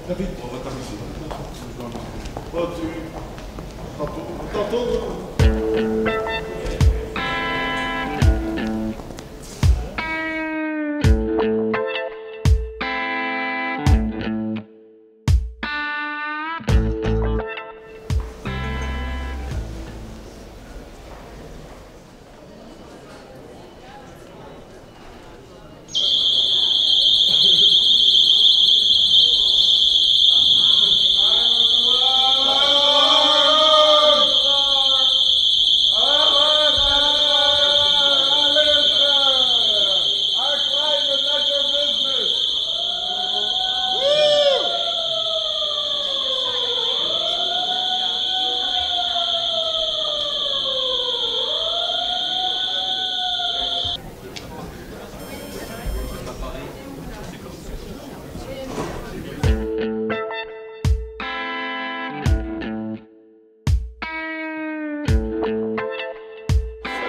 David, on va t'amuser. Oh, tantôt.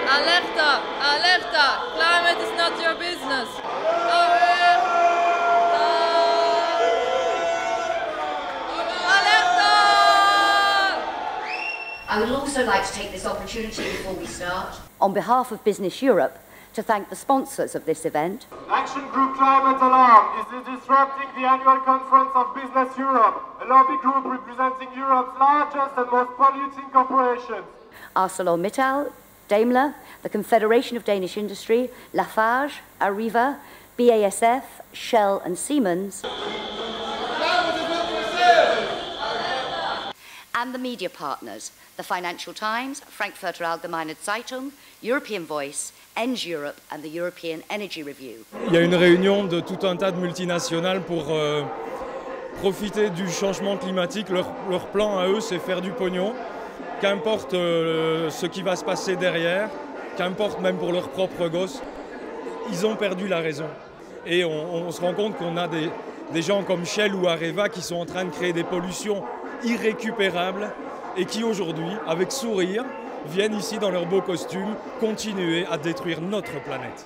Alerta! Alerta! Climate is not your business! Alerta! I would also like to take this opportunity before we start, on behalf of Business Europe, to thank the sponsors of this event. Action Group Climate Alarm is disrupting the annual conference of Business Europe, a lobby group representing Europe's largest and most polluting corporations. ArcelorMittal, Daimler, the Confederation of Danish Industry, Lafarge, Arriva, BASF, Shell and Siemens, and the media partners, the Financial Times, Frankfurter Allgemeine Zeitung, European Voice, Eng Europe and the European Energy Review. Il y a une réunion de tout un tas de multinationales pour profiter du changement climatique. Leur plan à eux, c'est faire du pognon. Qu'importe ce qui va se passer derrière, qu'importe même pour leurs propres gosses, ils ont perdu la raison. Et on se rend compte qu'on a des gens comme Shell ou Areva qui sont en train de créer des pollutions irrécupérables et qui aujourd'hui, avec sourire, viennent ici dans leurs beaux costumes continuer à détruire notre planète.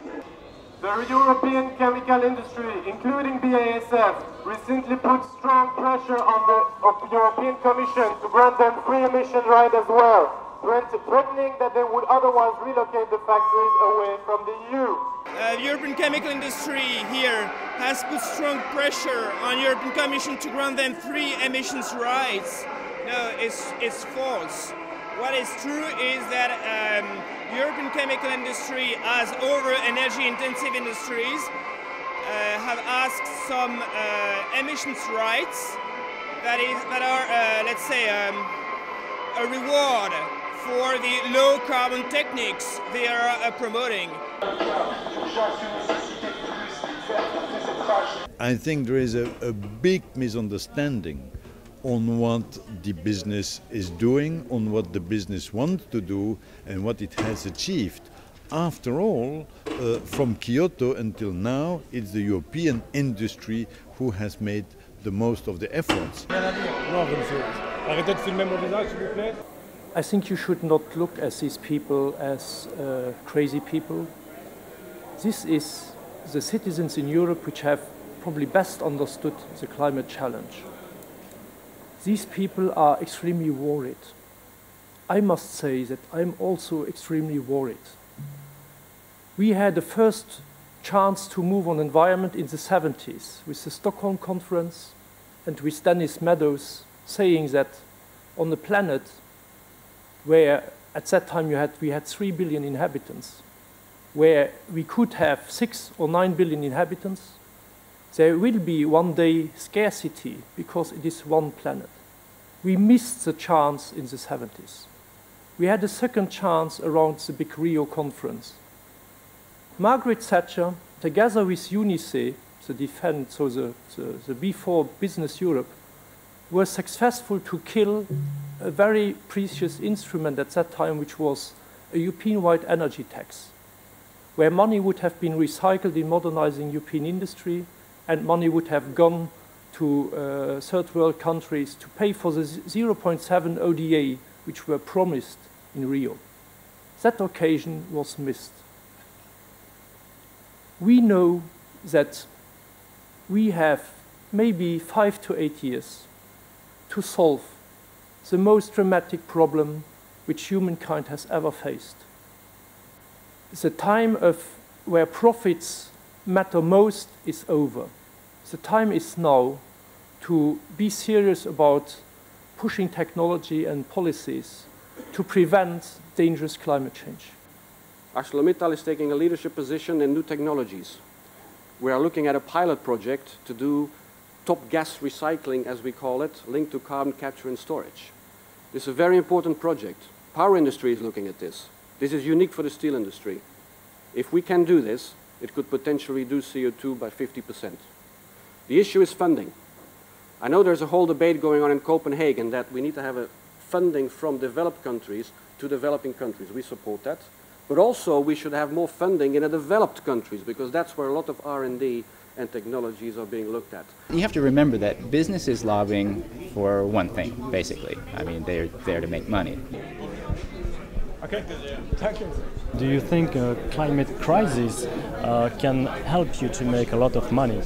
The European chemical industry, including BASF, recently put strong pressure on the European Commission to grant them free emission rights as well, threatening that they would otherwise relocate the factories away from the EU. The European chemical industry here has put strong pressure on the European Commission to grant them free emissions rights. No, it's false. What is true is that European chemical industry, as other energy-intensive industries, have asked some emissions rights that are, let's say, a reward for the low-carbon techniques they are promoting. I think there is a big misunderstanding on what the business is doing, on what the business wants to do and what it has achieved. After all, from Kyoto until now, it's the European industry who has made the most of the efforts. Arrêtez de filmer mon visage, s'il vous plaît. I think you should not look at these people as crazy people. This is the citizens in Europe which have probably best understood the climate challenge. These people are extremely worried. I must say that I'm also extremely worried. We had the first chance to move on environment in the 70s with the Stockholm Conference and with Dennis Meadows saying that on a planet where at that time we had 3 billion inhabitants, where we could have 6 or 9 billion inhabitants, there will be one day scarcity because it is one planet. We missed the chance in the 70s. We had a second chance around the big Rio conference. Margaret Thatcher, together with UNICEF, the defense, so the before Business Europe, were successful to kill a very precious instrument at that time, which was a European-wide energy tax, where money would have been recycled in modernizing European industry, and money would have gone to third world countries to pay for the 0.7 ODA which were promised in Rio. That occasion was missed. We know that we have maybe 5 to 8 years to solve the most dramatic problem which humankind has ever faced. The time of where profits matter most is over. The time is now to be serious about pushing technology and policies to prevent dangerous climate change. ArcelorMittal is taking a leadership position in new technologies. We are looking at a pilot project to do top gas recycling, as we call it, linked to carbon capture and storage. This is a very important project. Power industry is looking at this. This is unique for the steel industry. If we can do this, it could potentially reduce CO2 by 50%. The issue is funding. I know there's a whole debate going on in Copenhagen that we need to have a funding from developed countries to developing countries. We support that. But also we should have more funding in the developed countries, because that's where a lot of R&D and technologies are being looked at. You have to remember that business is lobbying for one thing, basically. I mean, they're there to make money. Okay, thank you. Do you think a climate crisis can help you to make a lot of money?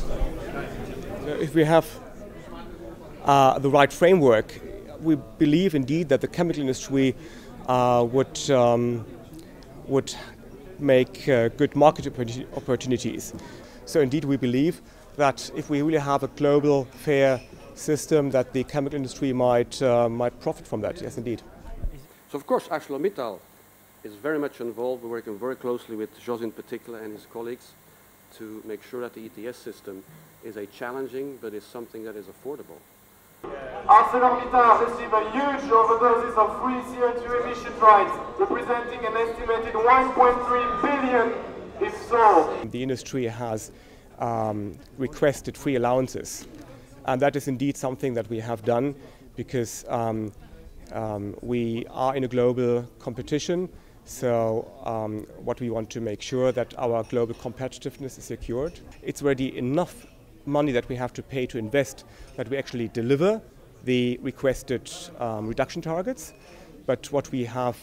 If we have the right framework, we believe indeed that the chemical industry would make good market opportunities. So indeed we believe that if we really have a global fair system, that the chemical industry might profit from that, yes indeed. So of course ArcelorMittal is very much involved. We're working very closely with Jos in particular and his colleagues to make sure that the ETS system is a challenging, but is something that is affordable. ArcelorMittal received a huge overdoses of free CO2 emission rights, representing an estimated 1.3 billion if sold. The industry has requested free allowances, and that is indeed something that we have done because we are in a global competition. So what we want to make sure that our global competitiveness is secured. It's already enough money that we have to pay to invest that we actually deliver the requested reduction targets. But what we have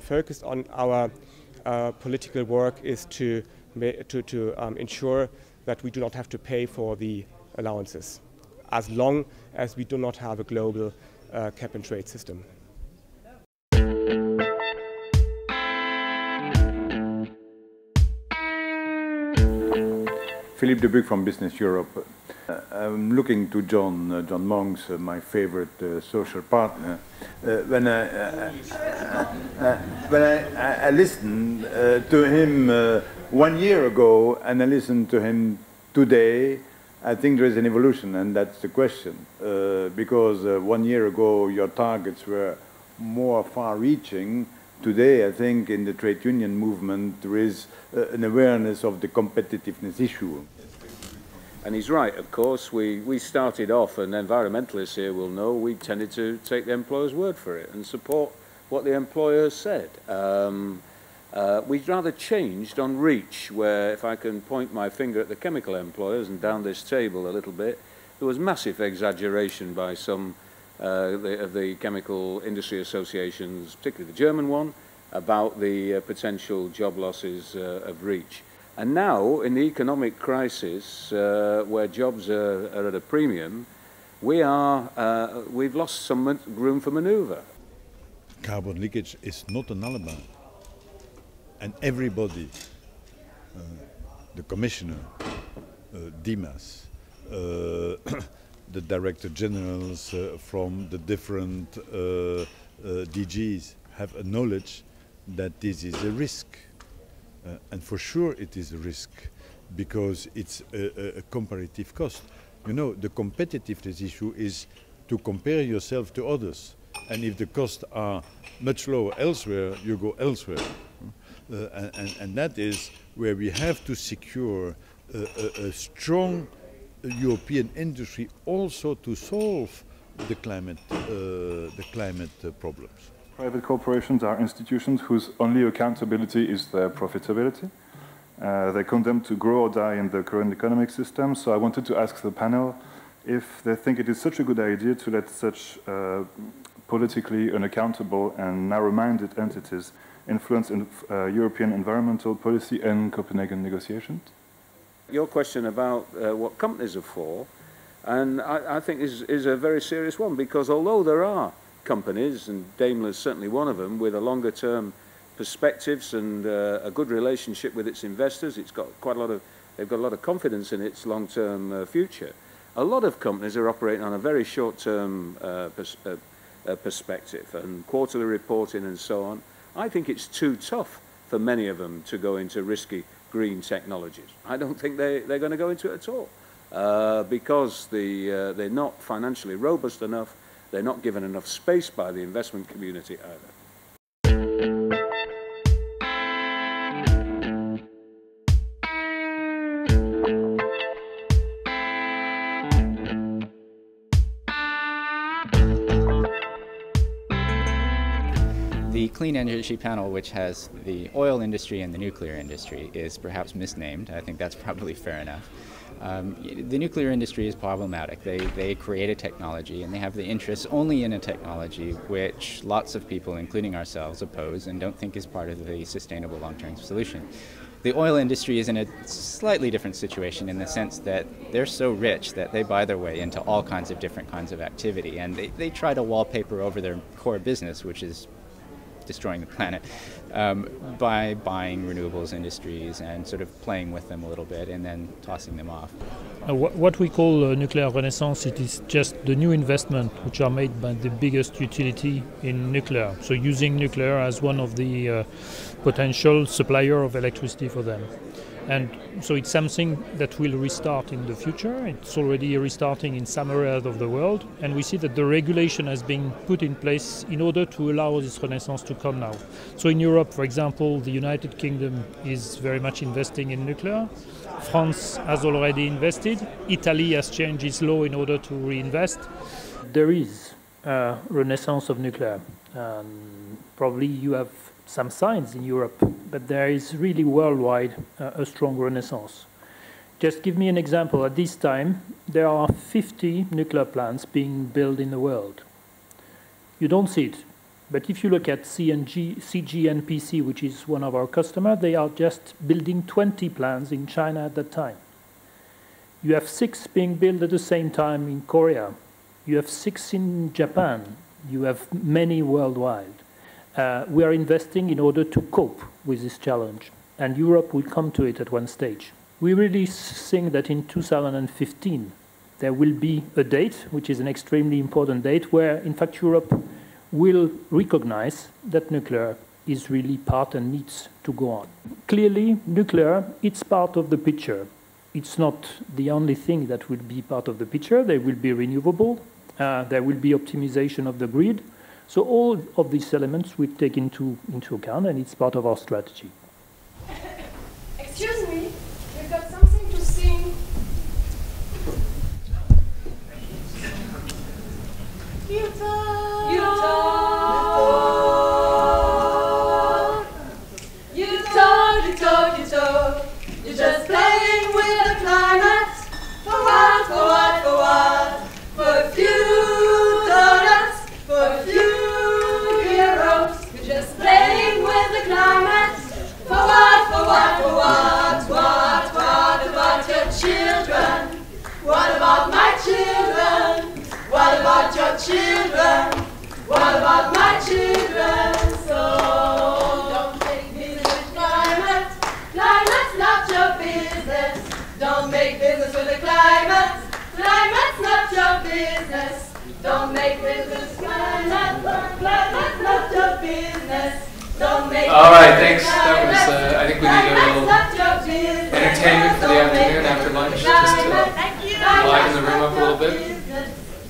focused on our political work is to ensure that we do not have to pay for the allowances, as long as we do not have a global cap and trade system. Philippe de Buc from Business Europe. I'm looking to John Monks, my favorite social partner. When I listened to him 1 year ago and I listened to him today, I think there is an evolution, and that's the question. Because 1 year ago your targets were more far-reaching. Today, I think, in the trade union movement, there is an awareness of the competitiveness issue. And he's right, of course. We started off, and environmentalists here will know, we tended to take the employer's word for it and support what the employers said. We'd rather changed on REACH, where, if I can point my finger at the chemical employers and down this table a little bit, there was massive exaggeration by some of the chemical industry associations, particularly the German one, about the potential job losses of REACH. And now, in the economic crisis, where jobs are at a premium, we've lost some room for manoeuvre. Carbon leakage is not an alibi. And everybody, the Commissioner, Dimas, the Director Generals from the different DGs have a knowledge that this is a risk. And for sure it is a risk, because it's a comparative cost. You know, the competitiveness issue is to compare yourself to others. And if the costs are much lower elsewhere, you go elsewhere. And that is where we have to secure a strong European industry also to solve the climate problems. Private corporations are institutions whose only accountability is their profitability. They're condemned to grow or die in the current economic system. So I wanted to ask the panel if they think it is such a good idea to let such politically unaccountable and narrow-minded entities influence European environmental policy and Copenhagen negotiations. Your question about what companies are for, And I think is a very serious one, because although there are companies, and Daimler is certainly one of them, with a longer term perspectives and a good relationship with its investors, it's got quite a lot of, they've got a lot of confidence in its long term future. A lot of companies are operating on a very short term perspective and quarterly reporting and so on. I think it's too tough for many of them to go into risky green technologies. I don't think they're going to go into it at all, because they're not financially robust enough, they're not given enough space by the investment community either. The clean energy panel, which has the oil industry and the nuclear industry, is perhaps misnamed. I think that's probably fair enough. The nuclear industry is problematic. They create a technology, and they have the interest only in a technology which lots of people, including ourselves, oppose and don't think is part of the sustainable long-term solution. The oil industry is in a slightly different situation in the sense that they're so rich that they buy their way into all kinds of different kinds of activity, and they try to wallpaper over their core business, which is destroying the planet, by buying renewables industries and sort of playing with them a little bit and then tossing them off. What we call nuclear renaissance, it is just the new investment which are made by the biggest utility in nuclear. So using nuclear as one of the potential supplier of electricity for them. And so it's something that will restart in the future. It's already restarting in some areas of the world. And we see that the regulation has been put in place in order to allow this renaissance to come now. So in Europe, for example, the United Kingdom is very much investing in nuclear. France has already invested. Italy has changed its law in order to reinvest. There is a renaissance of nuclear. Probably you have some signs in Europe, but there is really worldwide a strong renaissance. Just give me an example. At this time, there are 50 nuclear plants being built in the world. You don't see it, but if you look at CGNPC, which is one of our customers, they are just building 20 plants in China at that time. You have 6 being built at the same time in Korea. You have 6 in Japan. You have many worldwide. We are investing in order to cope with this challenge, and Europe will come to it at one stage. We really think that in 2015 there will be a date, which is an extremely important date, where in fact Europe will recognize that nuclear is really part and needs to go on. Clearly, nuclear, it's part of the picture. It's not the only thing that will be part of the picture. There will be renewable, there will be optimization of the grid. So all of these elements we take into account, and it's part of our strategy. Excuse me, we've got something to sing. You talk. You talk. You talk, you talk, you talk. You're just playing with the climate. For what, for what, for what? For a few dollars, for a few euros. You're just playing with the climate. For what, for what, for what? What about your children? What about my children? What about your children? What about my children? So don't make business with climate. Climate's not your business. Don't make business with the climate. Climate's not your business. Don't make business with climate. Climate's not your business. Don't make All right, thanks. That was, I think we need a little entertainment for the afternoon after lunch, just to liven the room up a little bit.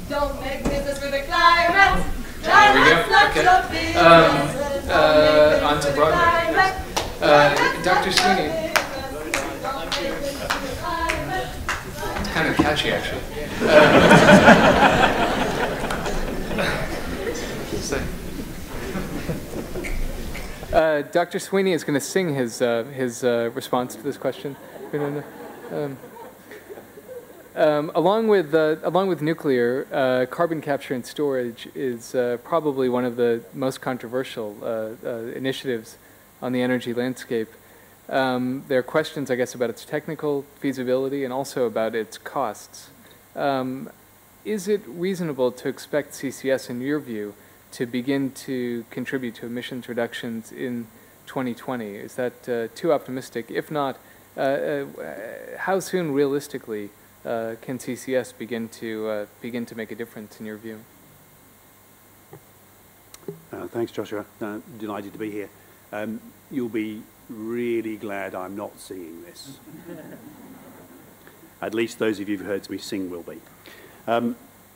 Don't make business with the climate. There we go. Okay. On to Broadway. Dr. Sweeney. It's kind of catchy, actually. Dr. Sweeney is going to sing his response to this question. Along with nuclear, carbon capture and storage is probably one of the most controversial initiatives on the energy landscape. There are questions, I guess, about its technical feasibility and also about its costs. Is it reasonable to expect CCS, in your view, to begin to contribute to emissions reductions in 2020? Is that too optimistic? If not, how soon, realistically, can CCS begin to make a difference in your view? Thanks, Joshua. Delighted to be here. You'll be really glad I'm not singing this. At least those of you who've heard me sing will be.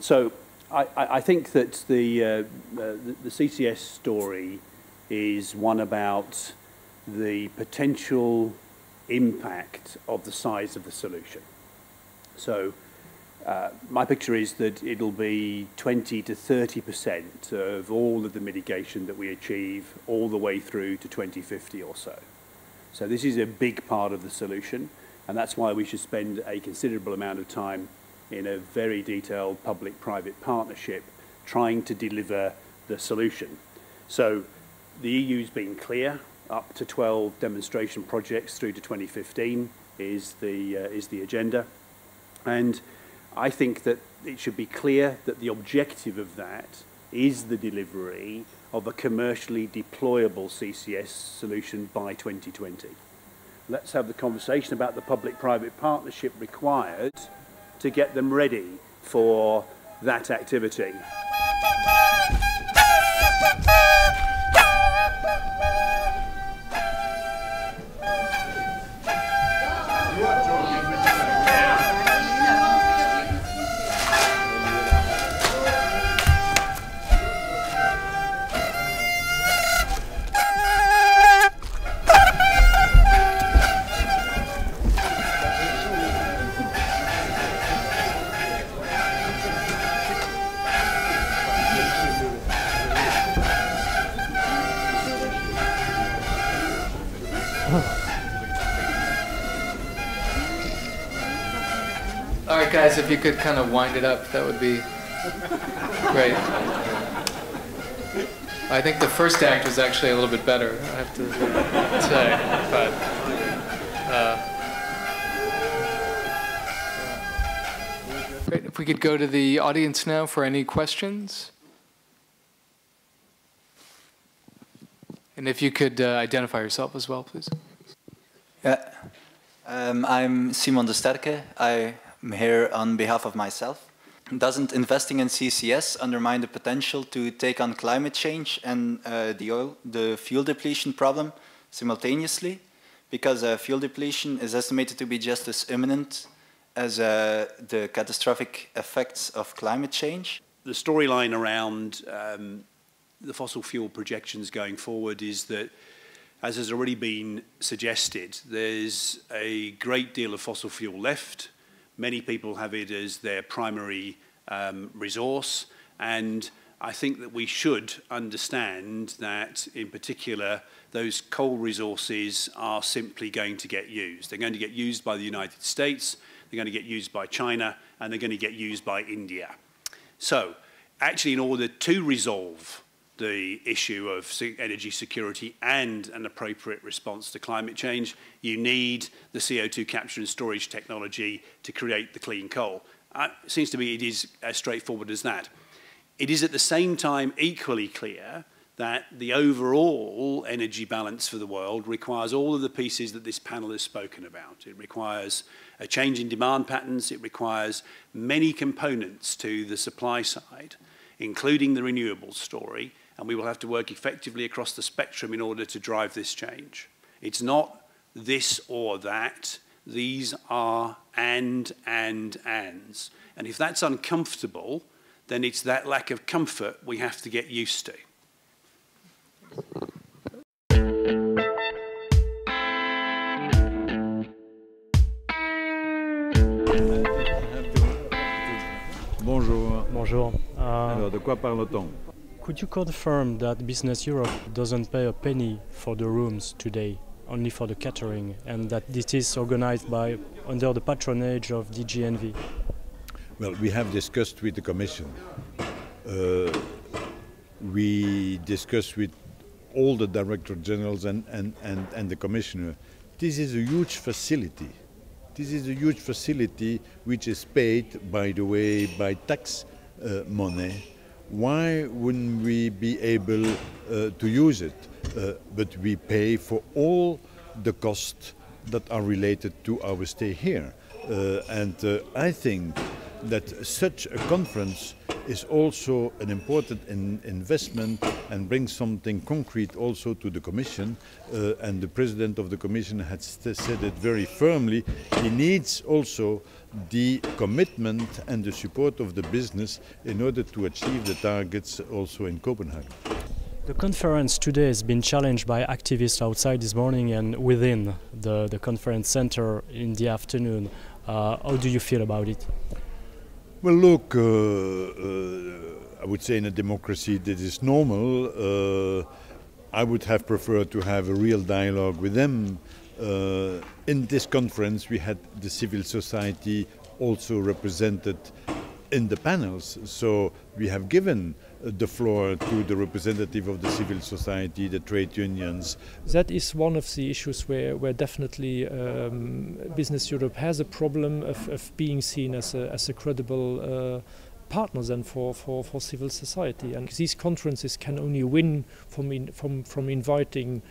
So I think that the CCS story is one about the potential impact of the size of the solution. So my picture is that it'll be 20 to 30% of all of the mitigation that we achieve all the way through to 2050 or so. So this is a big part of the solution, and that's why we should spend a considerable amount of time in a very detailed public-private partnership trying to deliver the solution. So the EU's been clear, up to 12 demonstration projects through to 2015 is the agenda. And I think that it should be clear that the objective of that is the delivery of a commercially deployable CCS solution by 2020. Let's have the conversation about the public-private partnership required to get them ready for that activity. All right, guys, if you could kind of wind it up, that would be great. I think the first act was actually a little bit better, I have to say. But great. If we could go to the audience now for any questions. And if you could identify yourself as well, please. Yeah, I'm Simon de Sterke. I'm here on behalf of myself. Doesn't investing in CCS undermine the potential to take on climate change and the fuel depletion problem simultaneously? Because fuel depletion is estimated to be just as imminent as the catastrophic effects of climate change. The storyline around the fossil fuel projections going forward is that, as has already been suggested, there's a great deal of fossil fuel left. Many people have it as their primary resource, and I think that we should understand that, in particular, those coal resources are simply going to get used. They're going to get used by the United States, they're going to get used by China, and they're going to get used by India. So, actually, in order to resolve the issue of energy security and an appropriate response to climate change, you need the CO2 capture and storage technology to create the clean coal. It seems to me it is as straightforward as that. It is at the same time equally clear that the overall energy balance for the world requires all of the pieces that this panel has spoken about. It requires a change in demand patterns, it requires many components to the supply side, including the renewables story, and we will have to work effectively across the spectrum in order to drive this change. It's not this or that. These are ands. And if that's uncomfortable, then it's that lack of comfort we have to get used to. Bonjour. Bonjour. Alors, de quoi parle-t-on? Could you confirm that Business Europe doesn't pay a penny for the rooms today, only for the catering, and that this is organized under the patronage of DGNV? Well, we have discussed with the Commission. We discussed with all the Director Generals and the Commissioner. This is a huge facility. This is a huge facility which is paid, by the way, by tax money. Why wouldn't we be able to use it? But we pay for all the costs that are related to our stay here. And I think that such a conference is also an important investment and brings something concrete also to the Commission. And the President of the Commission has said it very firmly. He needs also the commitment and the support of the business in order to achieve the targets also in Copenhagen. The conference today has been challenged by activists outside this morning and within the conference center in the afternoon. How do you feel about it? Well, look, I would say in a democracy that is normal. I would have preferred to have a real dialogue with them. In this conference, we had the civil society also represented in the panels, so we have given the floor to the representative of the civil society, the trade unions. That is one of the issues where definitely Business Europe has a problem of being seen as a credible partner then for civil society, and these conferences can only win from inviting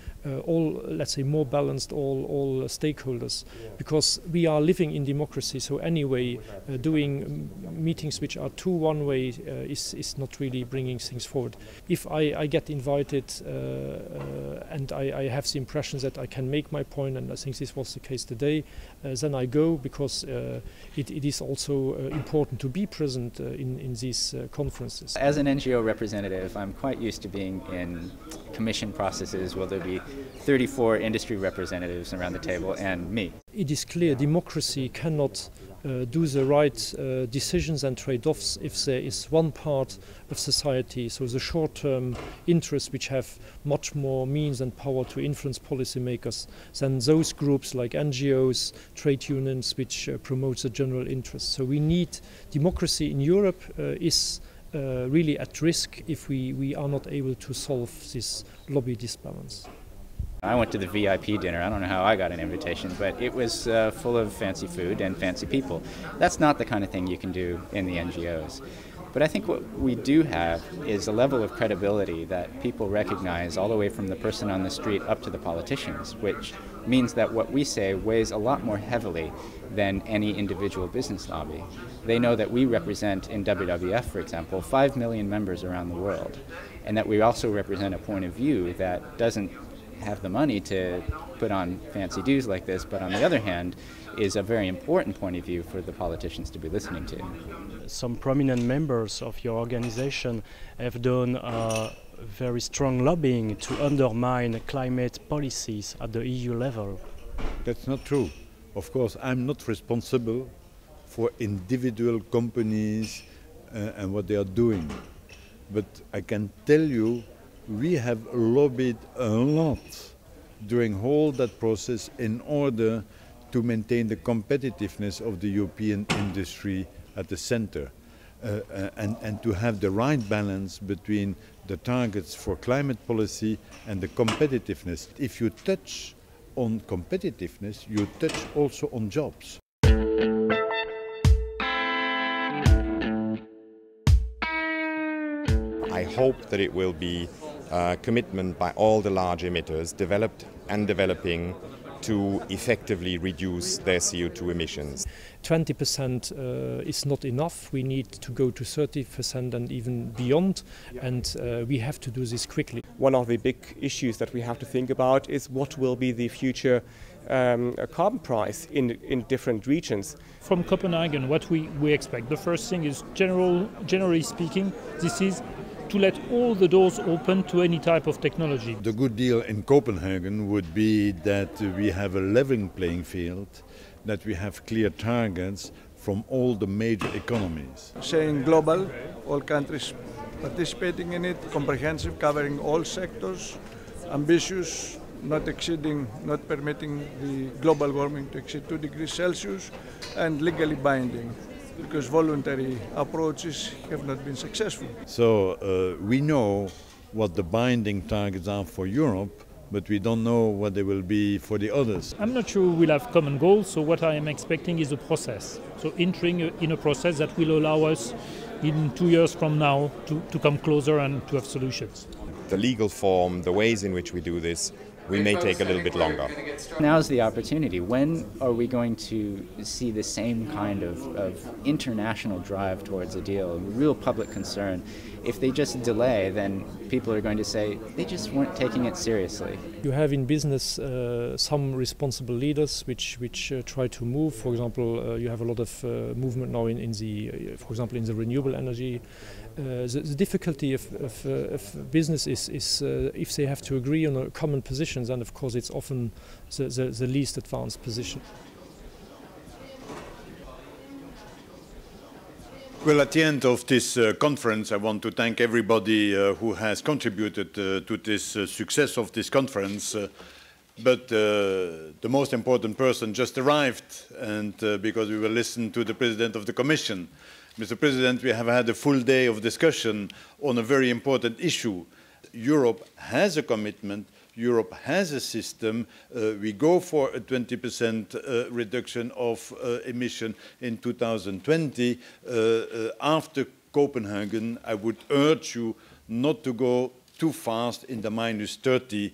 all, let's say, more balanced all stakeholders, because we are living in democracy. So anyway, doing meetings which are too one way is not really bringing things forward. If I get invited and I have the impression that I can make my point, and I think this was the case today, then I go, because it is also important to be present in these conferences. As an NGO representative, I'm quite used to being in commission processes where there'll be 34 industry representatives around the table and me. It is clear democracy cannot do the right decisions and trade-offs if there is one part of society, so the short-term interests which have much more means and power to influence policymakers than those groups like NGOs, trade unions, which promote the general interest. So we need democracy in Europe is really at risk if we are not able to solve this lobby disbalance. I went to the VIP dinner. I don't know how I got an invitation, but it was full of fancy food and fancy people. That's not the kind of thing you can do in the NGOs. But I think what we do have is a level of credibility that people recognize all the way from the person on the street up to the politicians, which means that what we say weighs a lot more heavily than any individual business lobby. They know that we represent, in WWF, for example, 5 million members around the world, and that we also represent a point of view that doesn't have the money to put on fancy dues like this, but on the other hand is a very important point of view for the politicians to be listening to. Some prominent members of your organization have done very strong lobbying to undermine climate policies at the EU level. That's not true. Of course, I'm not responsible for individual companies and what they are doing. But I can tell you, we have lobbied a lot during all that process in order to maintain the competitiveness of the European industry at the center and to have the right balance between the targets for climate policy and the competitiveness. If you touch on competitiveness, you touch also on jobs. I hope that it will be a commitment by all the large emitters, developed and developing, to effectively reduce their CO2 emissions. 20% is not enough. We need to go to 30% and even beyond, and we have to do this quickly. One of the big issues that we have to think about is what will be the future carbon price in different regions. From Copenhagen, what we expect, the first thing is, generally speaking, this is to let all the doors open to any type of technology. The good deal in Copenhagen would be that we have a leveling playing field, that we have clear targets from all the major economies. Saying global, all countries participating in it, comprehensive, covering all sectors, ambitious, not permitting the global warming to exceed 2 degrees Celsius, and legally binding, because voluntary approaches have not been successful. So we know what the binding targets are for Europe, but we don't know what they will be for the others. I'm not sure we'll have common goals, so what I am expecting is a process. So entering in a process that will allow us in 2 years from now to come closer and to have solutions. The legal form, the ways in which we do this, we may take a little bit longer. Now's the opportunity. When are we going to see the same kind of international drive towards a deal, real public concern? If they just delay, then people are going to say they just weren't taking it seriously. You have in business some responsible leaders which try to move. For example, you have a lot of movement now in the, for example, in the renewable energy. The difficulty of business is if they have to agree on a common positions, and of course it's often the least advanced position. Well, at the end of this conference, I want to thank everybody who has contributed to this success of this conference. But the most important person just arrived, and because we will listen to the President of the Commission. Mr. President, we have had a full day of discussion on a very important issue. Europe has a commitment. Europe has a system. We go for a 20% reduction of emission in 2020. After Copenhagen, I would urge you not to go too fast in the -30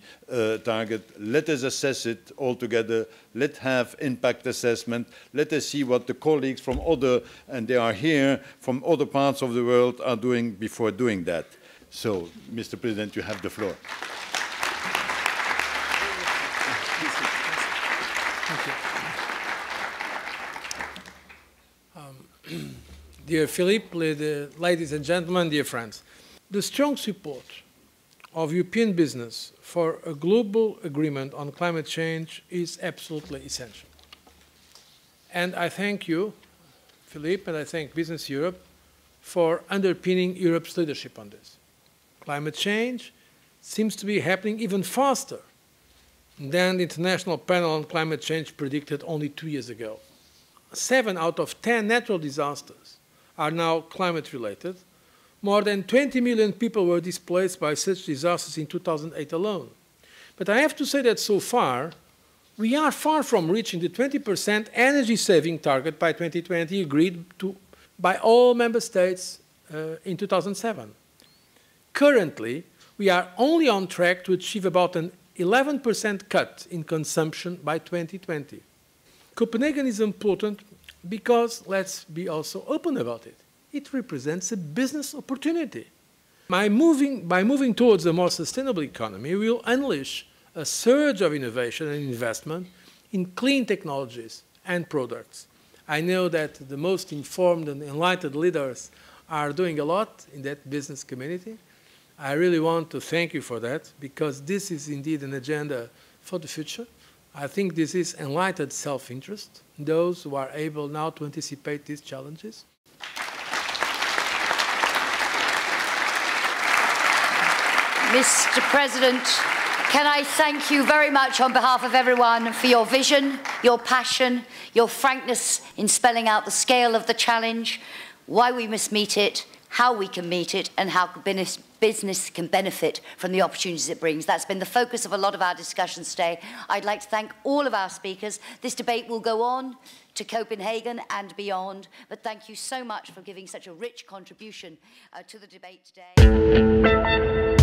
target. Let us assess it all together. Let's have impact assessment. Let us see what the colleagues from other, and they are here, from other parts of the world are doing before doing that. So, Mr. President, you have the floor. Dear Philippe, ladies and gentlemen, dear friends, the strong support of European business for a global agreement on climate change is absolutely essential. And I thank you, Philippe, and I thank Business Europe for underpinning Europe's leadership on this. Climate change seems to be happening even faster than the International Panel on Climate Change predicted only 2 years ago. 7 out of 10 natural disasters are now climate-related. More than 20 million people were displaced by such disasters in 2008 alone. But I have to say that so far, we are far from reaching the 20% energy-saving target by 2020 agreed to by all member states in 2007. Currently, we are only on track to achieve about an 11% cut in consumption by 2020. Copenhagen is important because, let's be also open about it, it represents a business opportunity. By moving towards a more sustainable economy, we will unleash a surge of innovation and investment in clean technologies and products. I know that the most informed and enlightened leaders are doing a lot in that business community. I really want to thank you for that, because this is indeed an agenda for the future. I think this is enlightened self-interest, those who are able now to anticipate these challenges. Mr. President, can I thank you very much on behalf of everyone for your vision, your passion, your frankness in spelling out the scale of the challenge, why we must meet it, how we can meet it, and how business can benefit from the opportunities it brings. That's been the focus of a lot of our discussions today. I'd like to thank all of our speakers. This debate will go on to Copenhagen and beyond, but thank you so much for giving such a rich contribution to the debate today.